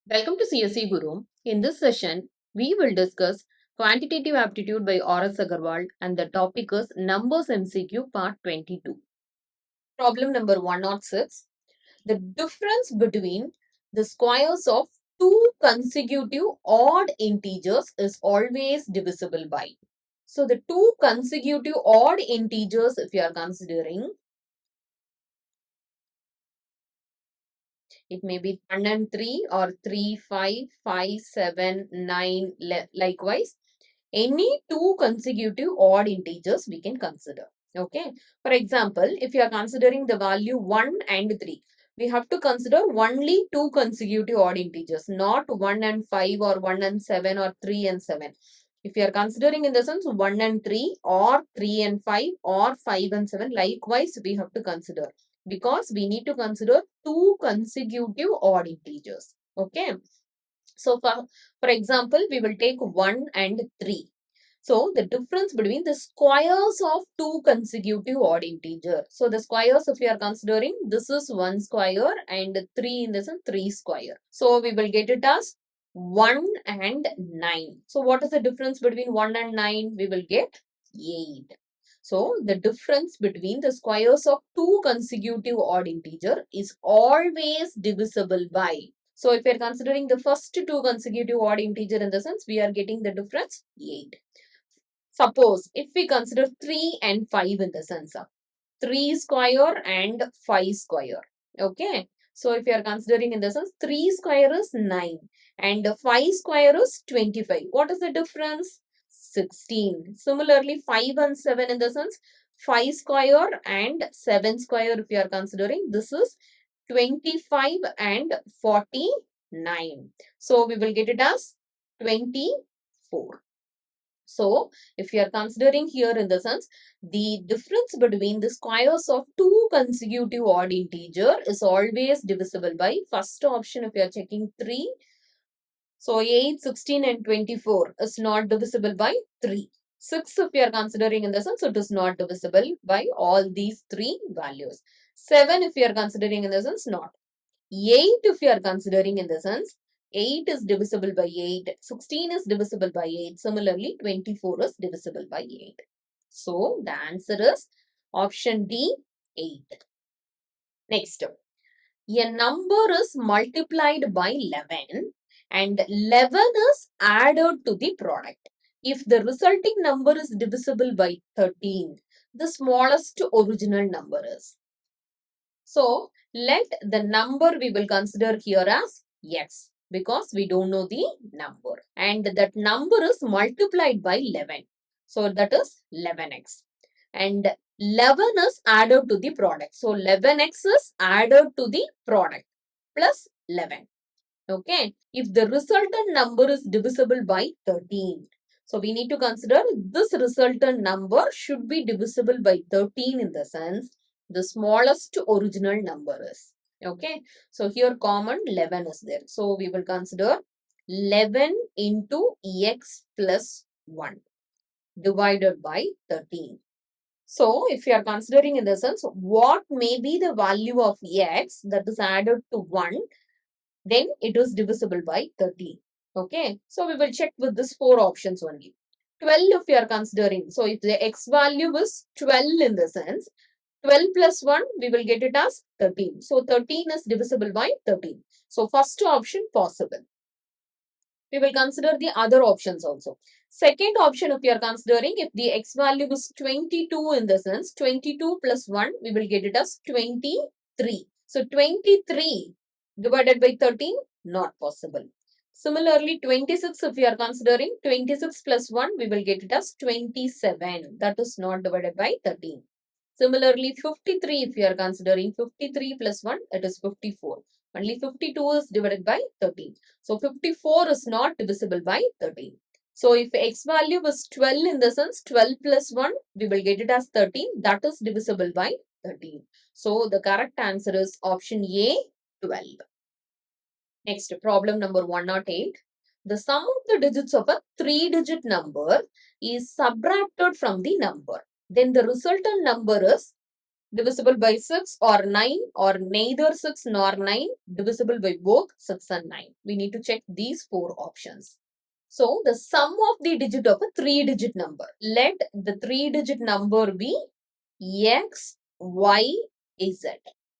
Welcome to CSEGuru. In this session, we will discuss Quantitative Aptitude by S Agarwal and the topic is Numbers MCQ Part 22. Problem number 106. The difference between the squares of two consecutive odd integers is always divisible by. So, the two consecutive odd integers, if you are considering, it may be 1 and 3 or 3, 5, 5, 7, 9, likewise. Any two consecutive odd integers we can consider. Okay. For example, if you are considering the value 1 and 3, we have to consider only two consecutive odd integers, not 1 and 5 or 1 and 7 or 3 and 7. If you are considering in the sense 1 and 3 or 3 and 5 or 5 and 7, likewise we have to consider, because we need to consider two consecutive odd integers. Okay. So for example, we will take 1 and 3. So the difference between the squares of two consecutive odd integers. So the squares, if we are considering, this is 1 square and 3 in this and 3 square. So we will get it as 1 and 9. So what is the difference between 1 and 9? We will get 8. So the difference between the squares of two consecutive odd integer is always divisible by. So if we are considering the first two consecutive odd integer in the sense, we are getting the difference 8. Suppose if we consider 3 and 5 in the sense of 3 square and 5 square. Okay. So if you are considering in the sense 3 square is 9 and 5 square is 25. What is the difference? 16. Similarly, 5 and 7 in the sense 5 square and 7 square if you are considering, this is 25 and 49. So we will get it as 24. So if you are considering here in the sense, the difference between the squares of two consecutive odd integer is always divisible by first option. If you are checking 3, so 8, 16 and 24 is not divisible by 3. 6 if you are considering in the sense, it is not divisible by all these three values. 7 if you are considering in the sense, not. 8 if you are considering in the sense, 8 is divisible by 8, 16 is divisible by 8, similarly 24 is divisible by 8. So the answer is option D, 8. Next, a number is multiplied by 11 and 11 is added to the product. If the resulting number is divisible by 13, the smallest original number is. So let the number we will consider here as x, because we don't know the number, and that number is multiplied by 11. So that is 11x, and 11 is added to the product. So 11x is added to the product plus 11. Okay. If the resultant number is divisible by 13, so we need to consider this resultant number should be divisible by 13 in the sense the smallest original number is. Okay. So here common 11 is there. So we will consider 11 into x plus 1 divided by 13. So if you are considering in the sense what may be the value of x that is added to 1, then it is divisible by 13. Okay. So we will check with these four options only. 12 if you are considering. So if the x value is 12 in the sense, 12 plus 1, we will get it as 13. So 13 is divisible by 13. So first option possible. We will consider the other options also. Second option, if you are considering, if the x value is 22 in the sense, 22 plus 1, we will get it as 23. So 23 divided by 13, not possible. Similarly, 26 if we are considering, 26 plus 1, we will get it as 27. That is not divided by 13. Similarly, 53 if we are considering, 53 plus 1, it is 54. Only 52 is divided by 13. So 54 is not divisible by 13. So if x value is 12 in the sense, 12 plus 1, we will get it as 13. That is divisible by 13. So the correct answer is option A, 12. Next, problem number 108. The sum of the digits of a 3-digit number is subtracted from the number. Then the resultant number is divisible by 6 or 9, or neither 6 nor 9, divisible by both 6 and 9. We need to check these 4 options. So the sum of the digit of a 3-digit number. Let the 3-digit number be x, y, z.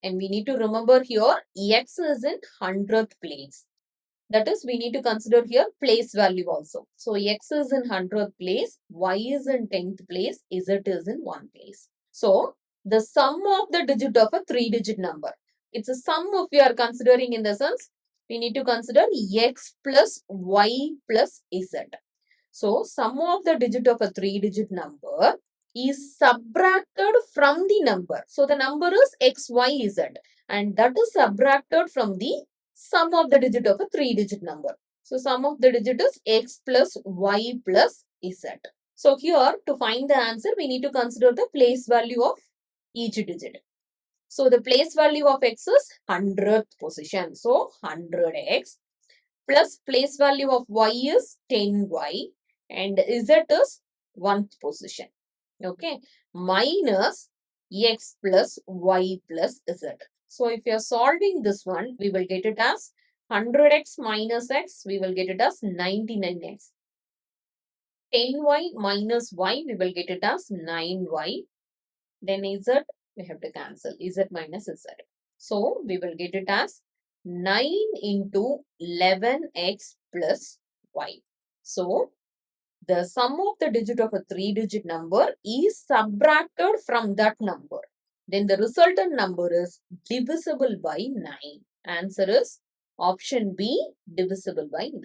And we need to remember here x is in 100th place. That is, we need to consider here place value also. So x is in 100th place, y is in 10th place, z is in 1 place. So the sum of the digit of a 3-digit number. It's a sum of we are considering in the sense we need to consider x plus y plus z. So sum of the digit of a 3-digit number is subtracted from the number. So the number is x, y, z, and that is subtracted from the sum of the digit of a 3-digit number. So sum of the digit is x plus y plus z. So here to find the answer, we need to consider the place value of each digit. So the place value of x is 100th position. So 100x plus place value of y is 10y and z is 1th position. Okay. Minus x plus y plus z. So if you are solving this one, we will get it as 100x minus x, we will get it as 99x. 10y minus y, we will get it as 9y. Then z, we have to cancel z minus z. So we will get it as 9 into 11x plus y. So the sum of the digit of a 3-digit number is subtracted from that number. Then the resultant number is divisible by 9. Answer is option B, divisible by 9.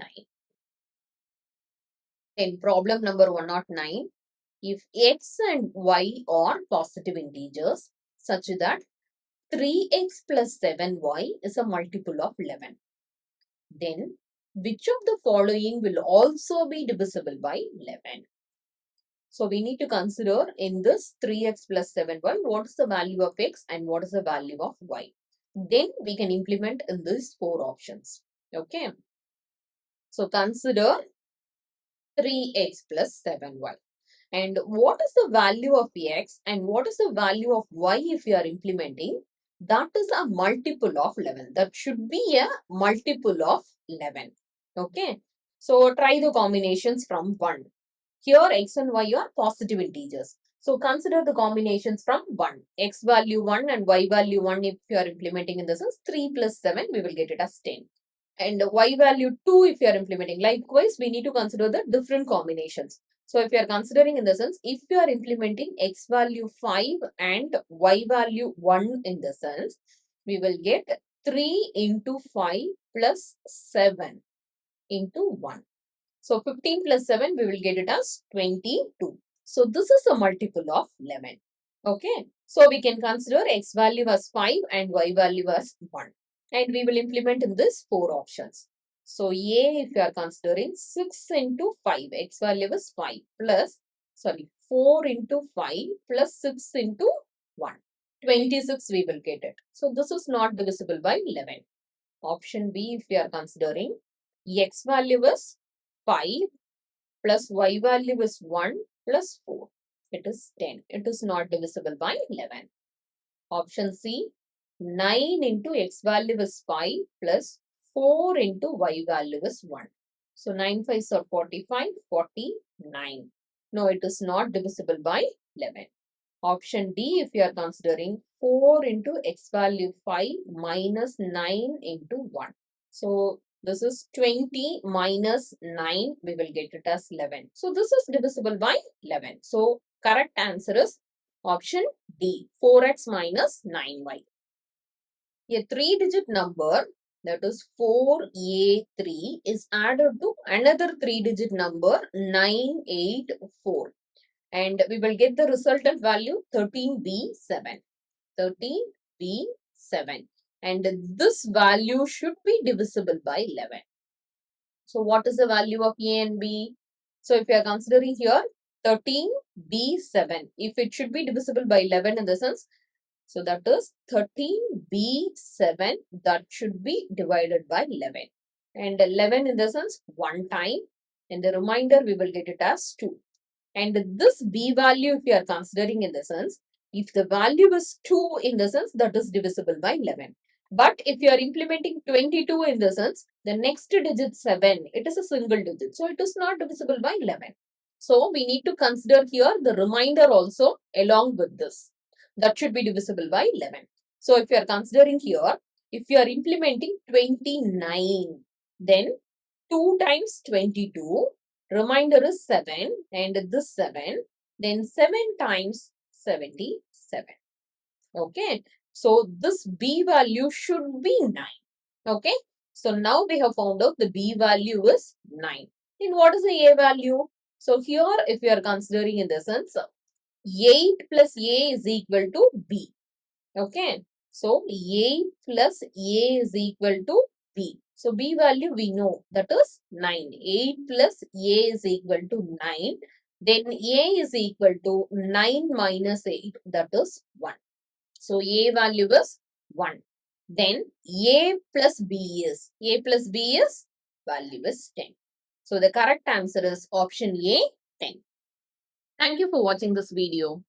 Then problem number 109. If x and y are positive integers such that 3x plus 7y is a multiple of 11, then which of the following will also be divisible by 11? So we need to consider in this 3x plus 7y, what is the value of x and what is the value of y. Then we can implement in these 4 options. Okay. So consider 3x plus 7y. And what is the value of x and what is the value of y if you are implementing? That is a multiple of 11. That should be a multiple of 11. Okay. So try the combinations from 1. Here x and y are positive integers. So consider the combinations from 1. X value 1 and y value 1 if you are implementing in the sense 3 plus 7, we will get it as 10. And y value 2 if you are implementing. Likewise, we need to consider the different combinations. So if you are considering in the sense, if you are implementing x value 5 and y value 1 in the sense, we will get 3 into 5 plus 7 into 1. So 15 plus 7, we will get it as 22. So this is a multiple of 11. Okay. So we can consider x value as 5 and y value as 1. And we will implement in this 4 options. So A, if you are considering 6 into 5, x value is 5 plus, 4 into 5 plus 6 into 1. 26 we will get it. So this is not divisible by 11. Option B, if we are considering x value is 5 plus y value is 1 plus 4. It is 10. It is not divisible by 11. Option C, 9 into x value is 5 plus 4 into y value is 1. So 9 5s are 45, 49. No, it is not divisible by 11. Option D, if you are considering 4 into x value 5 minus 9 into 1. So this is 20 minus 9, we will get it as 11. So this is divisible by 11. So correct answer is option D, 4x minus 9y. A 3-digit number, that is 4A3, is added to another 3-digit number 984. And we will get the resultant value 13B7. 13B7. And this value should be divisible by 11. So what is the value of A and B? So if you are considering here 13B7, if it should be divisible by 11 in the sense, so that is 13B7 that should be divided by 11. And 11 in the sense 1 time. And the remainder we will get it as 2. And this B value if you are considering in the sense, if the value is 2 in the sense, that is divisible by 11. But if you are implementing 22 in the sense, the next digit 7, it is a single digit. So it is not divisible by 11. So we need to consider here the remainder also along with this. That should be divisible by 11. So if you are considering here, if you are implementing 29, then 2 times 22, remainder is 7 and this 7, then 7 times 77. Okay. So this B value should be 9. Okay. So now we have found out the B value is 9. Then what is the A value? So here if you are considering in the sense, 8 plus A is equal to B. Okay. So 8 plus A is equal to B. So B value we know, that is 9. 8 plus A is equal to 9. Then A is equal to 9 minus 8, that is 1. So A value is 1. Then A plus B is value is 10. So the correct answer is option A, 10. Thank you for watching this video.